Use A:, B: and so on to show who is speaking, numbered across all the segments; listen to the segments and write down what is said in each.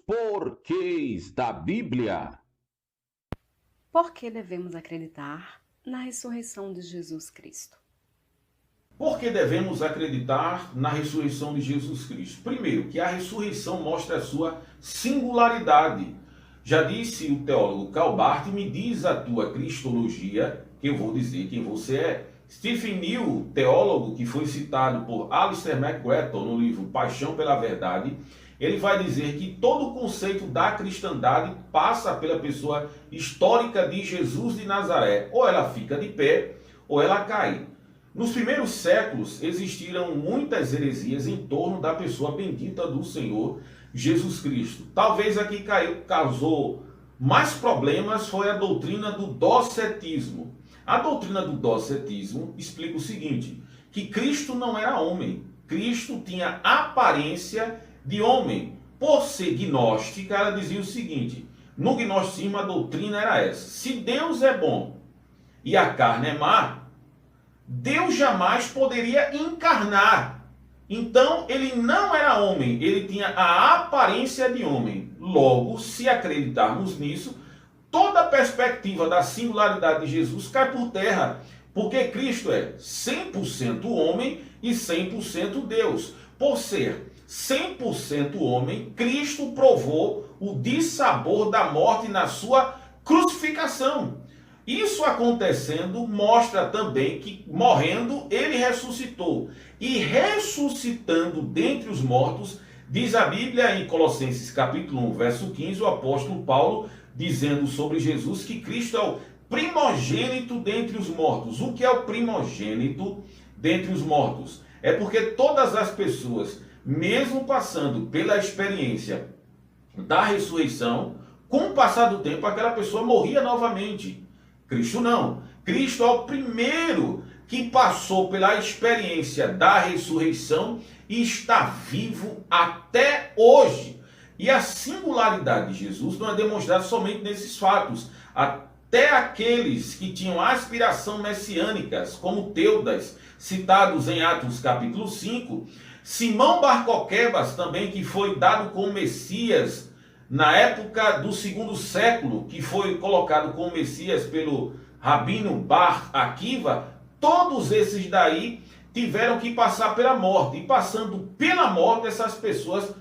A: porquês da Bíblia.
B: Por que devemos acreditar na ressurreição de Jesus Cristo?
C: Por que devemos acreditar na ressurreição de Jesus Cristo? Primeiro, que a ressurreição mostra a sua singularidade. Já disse o teólogo Karl Barth: me diz a tua cristologia, que eu vou dizer quem você é. Stephen New, teólogo que foi citado por Alistair McGrattle no livro Paixão pela Verdade, ele vai dizer que todo o conceito da cristandade passa pela pessoa histórica de Jesus de Nazaré. Ou ela fica de pé, ou ela cai. Nos primeiros séculos existiram muitas heresias em torno da pessoa bendita do Senhor Jesus Cristo. Talvez a que causou mais problemas foi a doutrina do docetismo. A doutrina do docetismo explica o seguinte, que Cristo não era homem. Cristo tinha aparência de homem. Por ser gnóstica, ela dizia o seguinte, no gnosticismo a doutrina era essa: se Deus é bom e a carne é má, Deus jamais poderia encarnar. Então, ele não era homem, ele tinha a aparência de homem. Logo, se acreditarmos nisso, toda a perspectiva da singularidade de Jesus cai por terra, porque Cristo é 100% homem e 100% Deus. Por ser 100% homem, Cristo provou o dissabor da morte na sua crucificação. Isso acontecendo mostra também que, morrendo, ele ressuscitou. E ressuscitando dentre os mortos, diz a Bíblia em Colossenses capítulo 1, verso 15, o apóstolo Paulo, dizendo sobre Jesus que Cristo é o primogênito dentre os mortos. O que é o primogênito dentre os mortos? É porque todas as pessoas, mesmo passando pela experiência da ressurreição, com o passar do tempo, aquela pessoa morria novamente. Cristo não. Cristo é o primeiro que passou pela experiência da ressurreição e está vivo até hoje. E a singularidade de Jesus não é demonstrada somente nesses fatos. Até aqueles que tinham aspiração messiânicas, como Teudas, citados em Atos capítulo 5, Simão Bar Coquebas também, que foi dado como Messias na época do segundo século, que foi colocado como Messias pelo Rabino Bar Akiva, todos esses daí tiveram que passar pela morte. E passando pela morte, essas pessoas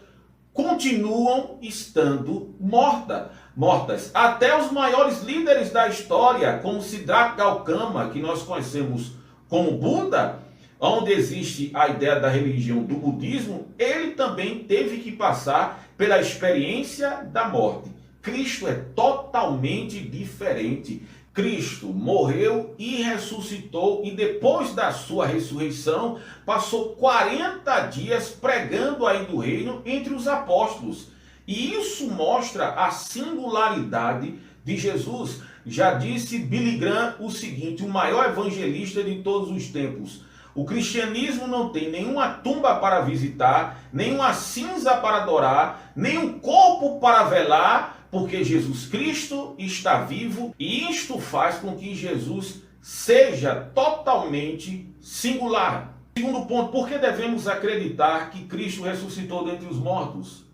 C: continuam estando mortas. Até os maiores líderes da história, como Siddhartha Gautama, que nós conhecemos como Buda, onde existe a ideia da religião do budismo, ele também teve que passar pela experiência da morte. Cristo é totalmente diferente. Cristo morreu e ressuscitou, e depois da sua ressurreição, passou 40 dias pregando aí do reino entre os apóstolos. E isso mostra a singularidade de Jesus. Já disse Billy Graham o seguinte, o maior evangelista de todos os tempos: o cristianismo não tem nenhuma tumba para visitar, nenhuma cinza para adorar, nenhum corpo para velar, porque Jesus Cristo está vivo, e isto faz com que Jesus seja totalmente singular. Segundo ponto, por que devemos acreditar que Cristo ressuscitou dentre os mortos?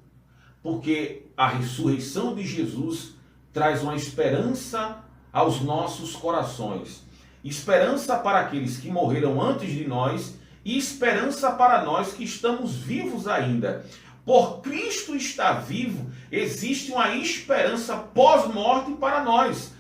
C: Porque a ressurreição de Jesus traz uma esperança aos nossos corações. Esperança para aqueles que morreram antes de nós e esperança para nós que estamos vivos ainda. Por Cristo estar vivo, existe uma esperança pós-morte para nós.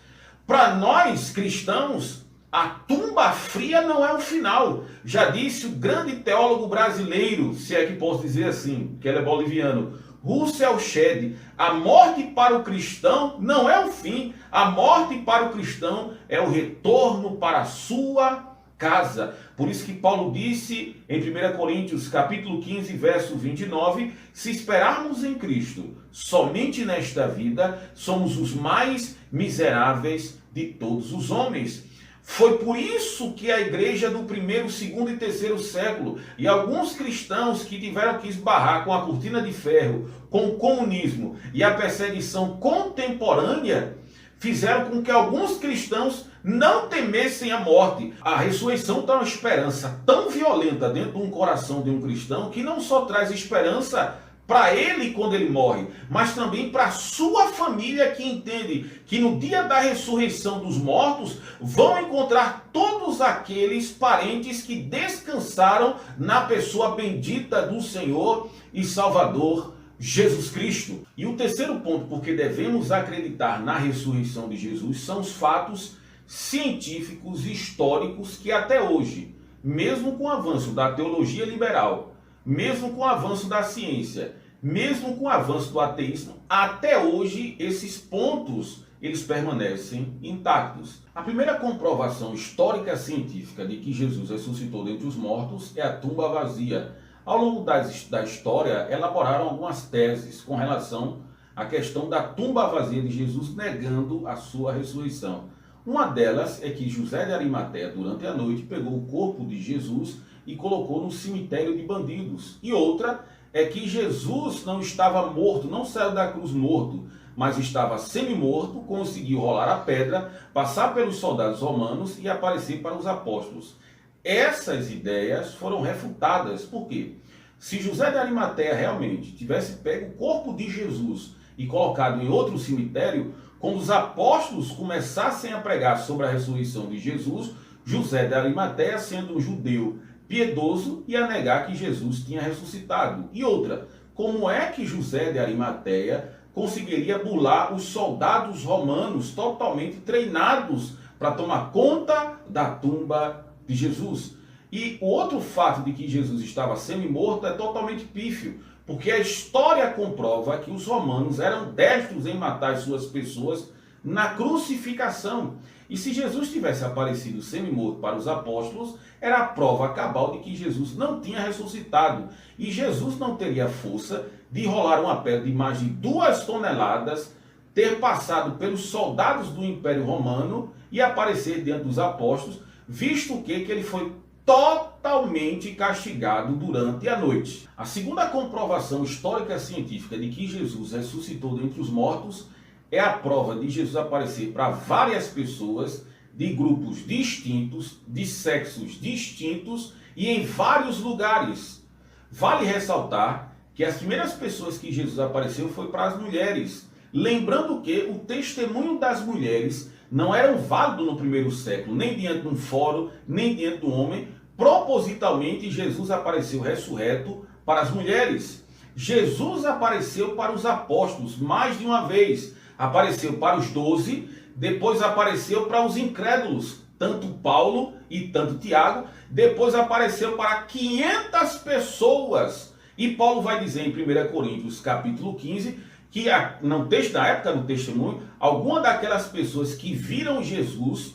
C: Para nós cristãos, a tumba fria não é o final. Já disse o grande teólogo brasileiro, se é que posso dizer assim, que ele é boliviano, Russell Shedd: a morte para o cristão não é o fim, a morte para o cristão é o retorno para a sua casa. Por isso que Paulo disse em 1 Coríntios capítulo 15, verso 29, se esperarmos em Cristo somente nesta vida, somos os mais miseráveis de todos os homens. Foi por isso que a igreja do primeiro, segundo e terceiro século, e alguns cristãos que tiveram que esbarrar com a cortina de ferro, com o comunismo e a perseguição contemporânea, fizeram com que alguns cristãos não temessem a morte. A ressurreição dá uma esperança tão violenta dentro de um coração de um cristão, que não só traz esperança para ele quando ele morre, mas também para a sua família, que entende que no dia da ressurreição dos mortos vão encontrar todos aqueles parentes que descansaram na pessoa bendita do Senhor e Salvador Jesus Cristo. E o terceiro ponto, porque devemos acreditar na ressurreição de Jesus, são os fatos científicos e históricos que até hoje, mesmo com o avanço da teologia liberal, mesmo com o avanço da ciência, mesmo com o avanço do ateísmo, até hoje esses pontos eles permanecem intactos. A primeira comprovação histórica científica de que Jesus ressuscitou dentre os mortos é a tumba vazia. Ao longo da história, elaboraram algumas teses com relação à questão da tumba vazia de Jesus, negando a sua ressurreição. Uma delas é que José de Arimateia, durante a noite, pegou o corpo de Jesus e colocou no cemitério de bandidos. E outra é que Jesus não estava morto, não saiu da cruz morto, mas estava semi-morto, conseguiu rolar a pedra, passar pelos soldados romanos e aparecer para os apóstolos. Essas ideias foram refutadas. Por quê? Se José de Arimateia realmente tivesse pego o corpo de Jesus e colocado em outro cemitério, quando os apóstolos começassem a pregar sobre a ressurreição de Jesus, José de Arimateia, sendo um judeu piedoso, ia negar que Jesus tinha ressuscitado. E outra, como é que José de Arimateia conseguiria bular os soldados romanos totalmente treinados para tomar conta da tumba de Jesus? E o outro fato de que Jesus estava semi-morto é totalmente pífio, porque a história comprova que os romanos eram destros em matar as suas pessoas na crucificação. E se Jesus tivesse aparecido semi-morto para os apóstolos, era a prova cabal de que Jesus não tinha ressuscitado. E Jesus não teria força de rolar uma pedra de mais de 2 toneladas, ter passado pelos soldados do Império Romano e aparecer diante dos apóstolos, visto que ele foi totalmente castigado durante a noite. A segunda comprovação histórica científica de que Jesus ressuscitou dentre os mortos é a prova de Jesus aparecer para várias pessoas de grupos distintos, de sexos distintos e em vários lugares. Vale ressaltar que as primeiras pessoas que Jesus apareceu foi para as mulheres, lembrando que o testemunho das mulheres não era válido no primeiro século, nem diante de um fórum, nem diante do homem. Propositalmente, Jesus apareceu ressurreto para as mulheres. Jesus apareceu para os apóstolos mais de uma vez. Apareceu para os 12, depois apareceu para os incrédulos, tanto Paulo e tanto Tiago, depois apareceu para 500 pessoas. E Paulo vai dizer em 1 Coríntios capítulo 15, que na época do testemunho, algumas daquelas pessoas que viram Jesus,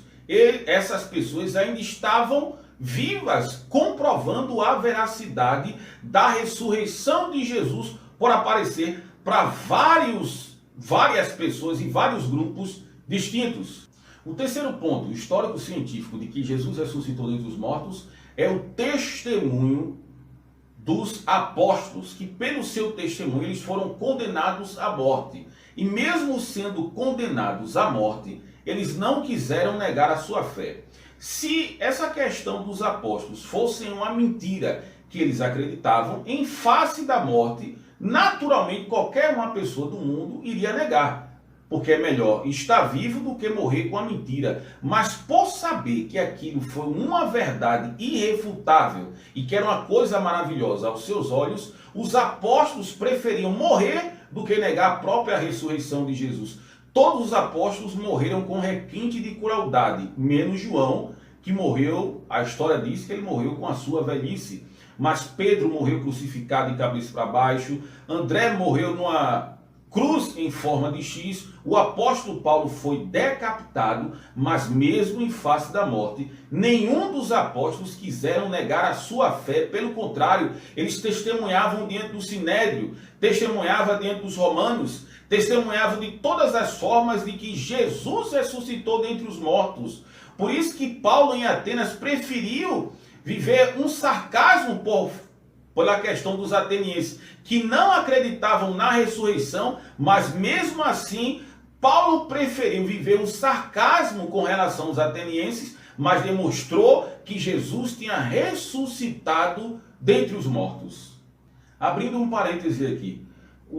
C: essas pessoas ainda estavam vivas, comprovando a veracidade da ressurreição de Jesus por aparecer para várias pessoas e vários grupos distintos. O terceiro ponto histórico-científico de que Jesus ressuscitou dentre os mortos é o testemunho dos apóstolos, que pelo seu testemunho eles foram condenados à morte. E mesmo sendo condenados à morte, eles não quiseram negar a sua fé. Se essa questão dos apóstolos fosse uma mentira que eles acreditavam, em face da morte, naturalmente qualquer uma pessoa do mundo iria negar. Porque é melhor estar vivo do que morrer com a mentira. Mas por saber que aquilo foi uma verdade irrefutável e que era uma coisa maravilhosa aos seus olhos, os apóstolos preferiam morrer do que negar a própria ressurreição de Jesus. Todos os apóstolos morreram com requinte de crueldade, menos João, que morreu, a história diz que ele morreu com a sua velhice. Mas Pedro morreu crucificado de cabeça para baixo, André morreu numa cruz em forma de X, o apóstolo Paulo foi decapitado, mas mesmo em face da morte, nenhum dos apóstolos quiseram negar a sua fé, pelo contrário, eles testemunhavam diante do Sinédrio, testemunhavam diante dos romanos, testemunhavam de todas as formas de que Jesus ressuscitou dentre os mortos. Por isso que Paulo em Atenas preferiu viver um sarcasmo pela questão dos atenienses, que não acreditavam na ressurreição, mas mesmo assim, Paulo preferiu viver um sarcasmo com relação aos atenienses, mas demonstrou que Jesus tinha ressuscitado dentre os mortos. Abrindo um parêntese aqui,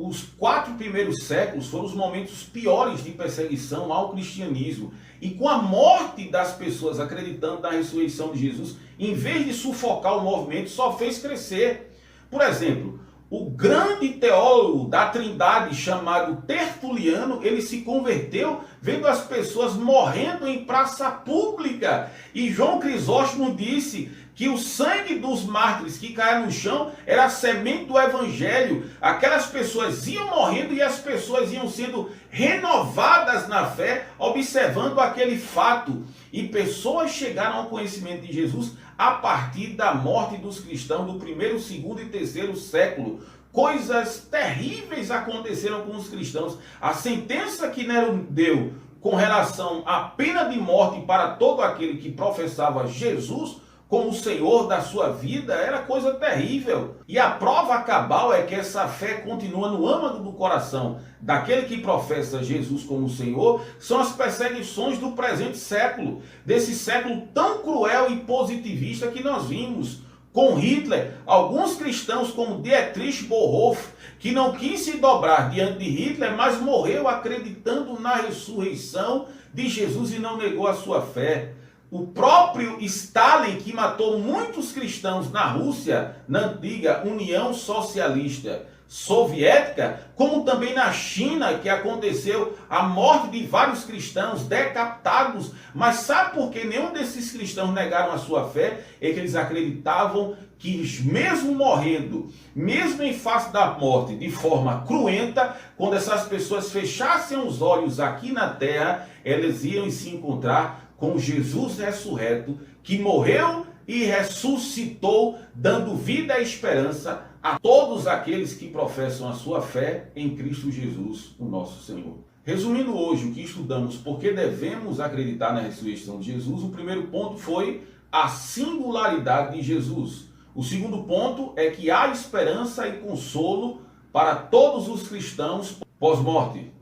C: os 4 primeiros séculos foram os momentos piores de perseguição ao cristianismo. E com a morte das pessoas acreditando na ressurreição de Jesus, em vez de sufocar o movimento, só fez crescer. Por exemplo, o grande teólogo da Trindade chamado Tertuliano, ele se converteu vendo as pessoas morrendo em praça pública. E João Crisóstomo disse que o sangue dos mártires que caia no chão era a semente do evangelho. Aquelas pessoas iam morrendo e as pessoas iam sendo renovadas na fé, observando aquele fato. E pessoas chegaram ao conhecimento de Jesus a partir da morte dos cristãos do 1º, 2º e 3º século. Coisas terríveis aconteceram com os cristãos. A sentença que Nero deu com relação à pena de morte para todo aquele que professava Jesus como o Senhor da sua vida era coisa terrível. E a prova cabal é que essa fé continua no âmago do coração daquele que professa Jesus como Senhor. São as perseguições do presente século, desse século tão cruel e positivista que nós vimos com Hitler. Alguns cristãos como Dietrich Bonhoeffer, que não quis se dobrar diante de Hitler, mas morreu acreditando na ressurreição de Jesus e não negou a sua fé. O próprio Stalin, que matou muitos cristãos na Rússia, na antiga União Socialista Soviética, como também na China, que aconteceu a morte de vários cristãos decapitados. Mas sabe por que nenhum desses cristãos negaram a sua fé? É que eles acreditavam que mesmo morrendo, mesmo em face da morte, de forma cruenta, quando essas pessoas fechassem os olhos aqui na terra, elas iam se encontrar com Jesus ressurreto, que morreu e ressuscitou, dando vida e esperança a todos aqueles que professam a sua fé em Cristo Jesus, o nosso Senhor. Resumindo hoje o que estudamos, por que devemos acreditar na ressurreição de Jesus, o primeiro ponto foi a singularidade de Jesus. O segundo ponto é que há esperança e consolo para todos os cristãos pós-morte.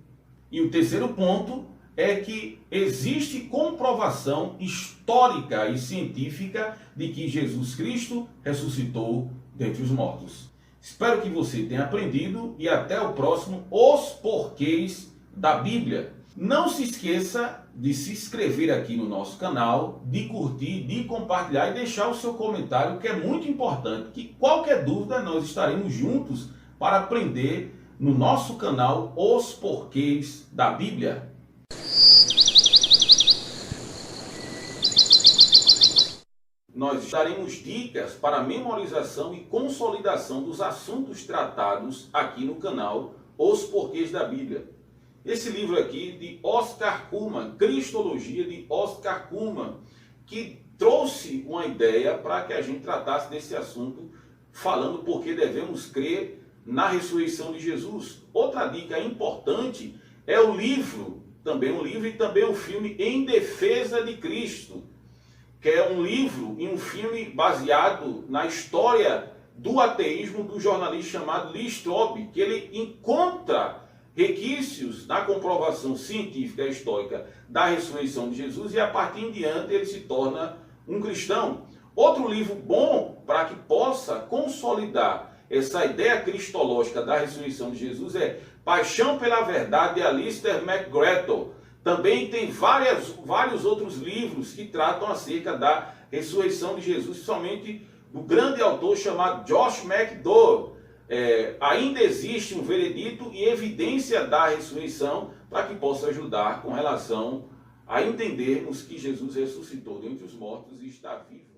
C: E o terceiro ponto é que existe comprovação histórica e científica de que Jesus Cristo ressuscitou dentre os mortos. Espero que você tenha aprendido e até o próximo Os Porquês da Bíblia. Não se esqueça de se inscrever aqui no nosso canal, de curtir, de compartilhar e deixar o seu comentário, que é muito importante, que qualquer dúvida nós estaremos juntos para aprender no nosso canal Os Porquês da Bíblia. Nós daremos dicas para memorização e consolidação dos assuntos tratados aqui no canal Os Porquês da Bíblia. Esse livro aqui de Oscar Cullmann, Cristologia de Oscar Cullmann, que trouxe uma ideia para que a gente tratasse desse assunto, falando por que devemos crer na ressurreição de Jesus. Outra dica importante é o livro, também um livro e também um filme Em Defesa de Cristo, que é um livro e um filme baseado na história do ateísmo do jornalista chamado Lee Strobel, que ele encontra requisitos na comprovação científica e histórica da ressurreição de Jesus e a partir em diante ele se torna um cristão. Outro livro bom para que possa consolidar essa ideia cristológica da ressurreição de Jesus é Paixão pela Verdade, de Alistair McGrath. Também tem vários outros livros que tratam acerca da ressurreição de Jesus, somente do grande autor chamado Josh McDowell. Ainda existe um veredito e evidência da ressurreição para que possa ajudar com relação a entendermos que Jesus ressuscitou dentre os mortos e está vivo.